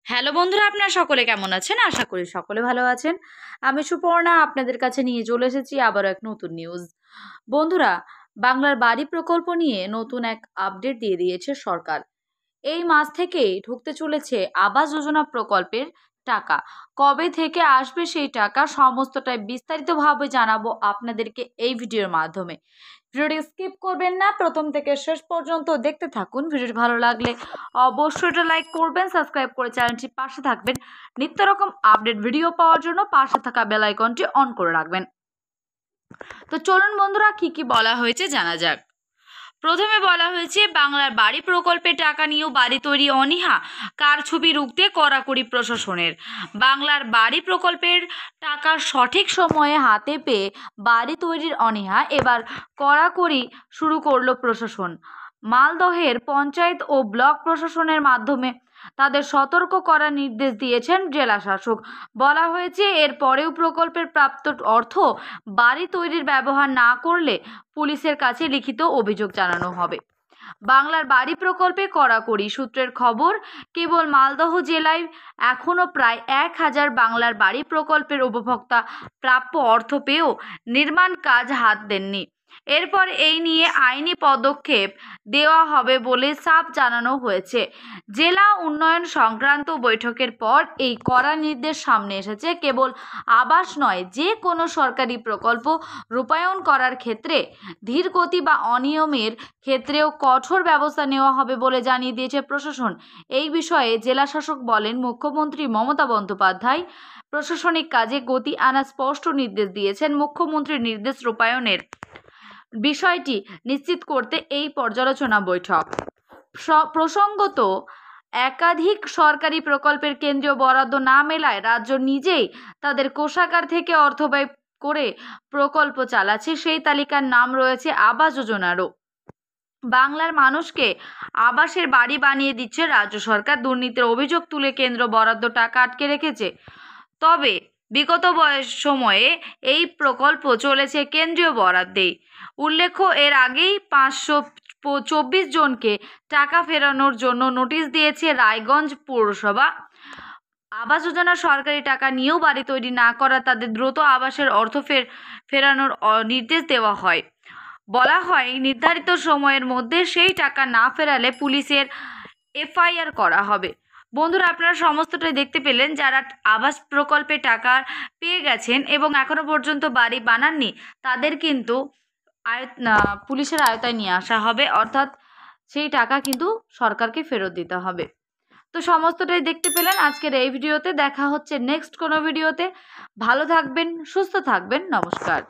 Hello বন্ধুরা, আপনারা সকলে কেমন আছেন? আশা করি সকলে ভালো আছেন। আমি সুপর্ণা আপনাদের কাছে নিয়ে চলে এসেছি আবারও এক নতুন নিউজ। বন্ধুরা, বাংলার বাড়ি প্রকল্প নিয়ে নতুন এক আপডেট দিয়ে দিয়েছে সরকার। এই মাস থেকেই ঢুকতে চলেছে আবাস যোজনা প্রকল্পের টাকা। কবে থেকে আসবে সেই টাকা সমস্তটাই বিস্তারিতভাবে জানাবো আপনাদেরকে এই ভিডিওর মাধ্যমে। ভিডিওটি স্কিপ করবেন না, প্রথম থেকে শেষ পর্যন্ত দেখতে থাকুন। ভিডিওটি ভালো লাগলে অবশ্যই এটা লাইক করবেন, সাবস্ক্রাইব করে চ্যানেলটি পাশে থাকবেন। নিত্য রকম আপডেট ভিডিও পাওয়ার জন্য পাশে থাকা বেল আইকনটি অন করে রাখবেন। তো চলুন বন্ধুরা, কি বলা হয়েছে জানা যাক। প্রথমে বলা হয়েছে বাংলার বাড়ি প্রকল্পের টাকা নিয়েও বাড়ি তৈরি অনীহা, কারছবি রুখতে কড়াকড়ি প্রশাসনের। বাংলার বাড়ি প্রকল্পের টাকা সঠিক সময়ে হাতে পেয়ে বাড়ি তৈরির অনীহা এবার কড়াকড়ি শুরু করলো প্রশাসন। মালদহের পঞ্চায়েত ও ব্লক প্রশাসনের মাধ্যমে তাদের সতর্ক করার নির্দেশ দিয়েছেন জেলা শাসক। বলা হয়েছে এর পরেও প্রকল্পের প্রাপ্ত অর্থ বাড়ি তৈরির ব্যবহার না করলে পুলিশের কাছে লিখিত অভিযোগ জানানো হবে। বাংলার বাড়ি প্রকল্পে কড়াকড়ি সূত্রের খবর, কেবল মালদহ জেলায় এখনও প্রায় 1000 বাংলার বাড়ি প্রকল্পের উপভোক্তা প্রাপ্য অর্থ পেয়েও নির্মাণ কাজ হাত দেননি। এরপর এই নিয়ে আইনি পদক্ষেপ দেওয়া হবে বলে সাফ জানানো হয়েছে। জেলা উন্নয়ন সংক্রান্ত বৈঠকের পর এই কড়া নির্দেশ সামনে এসেছে। কেবল আবাস নয়, যে কোনো সরকারি প্রকল্প রূপায়ণ করার ক্ষেত্রে ধীরগতি বা অনিয়মের ক্ষেত্রেও কঠোর ব্যবস্থা নেওয়া হবে বলে জানিয়ে দিয়েছে প্রশাসন। এই বিষয়ে জেলা শাসক বলেন, মুখ্যমন্ত্রী মমতা বন্দ্যোপাধ্যায় প্রশাসনিক কাজে গতি আনার স্পষ্ট নির্দেশ দিয়েছেন। মুখ্যমন্ত্রীর নির্দেশ রূপায়ণের বিষয়টি নিশ্চিত করতে এই পর্যালোচনা বৈঠক। প্রসঙ্গত, একাধিক সরকারি প্রকল্পের কেন্দ্রীয় বরাদ্দ না মেলায় রাজ্য নিজেই তাদের কোষাগার থেকে অর্থ ব্যয় করে প্রকল্প চালাচ্ছে। সেই তালিকার নাম রয়েছে আবাস যোজনারও। বাংলার মানুষকে আবাসের বাড়ি বানিয়ে দিচ্ছে রাজ্য সরকার। দুর্নীতির অভিযোগ তুলে কেন্দ্র বরাদ্দ টাকা আটকে রেখেছে। তবে বিগত সময়ে এই প্রকল্প চলেছে কেন্দ্রীয় বরাদ্দেই। উল্লেখ্য, এর আগেই 524 জনকে টাকা ফেরানোর জন্য নোটিশ দিয়েছে রায়গঞ্জ পৌরসভা। আবাস যোজনা সরকারি টাকা নিয়েও বাড়ি তৈরি না করা তাদের দ্রুত আবাসের অর্থ ফেরানোর নির্দেশ দেওয়া হয়। বলা হয়, নির্ধারিত সময়ের মধ্যে সেই টাকা না ফেরালে পুলিশের এফআইআর করা হবে। বন্ধুরা, আপনারা সমস্তটাই দেখতে পেলেন। যারা আবাস প্রকল্পে টাকা পেয়ে গেছেন এবং এখনো পর্যন্ত বাড়ি বানাননি, তাদের কিন্তু পুলিশের আওতায় নিয়ে আসা হবে, অর্থাৎ সেই টাকা কিন্তু সরকারকে ফেরত দিতে হবে। তো সমস্তটাই দেখতে পেলেন আজকের এই ভিডিওতে। দেখা হচ্ছে নেক্সট কোনো ভিডিওতে। ভালো থাকবেন, সুস্থ থাকবেন, নমস্কার।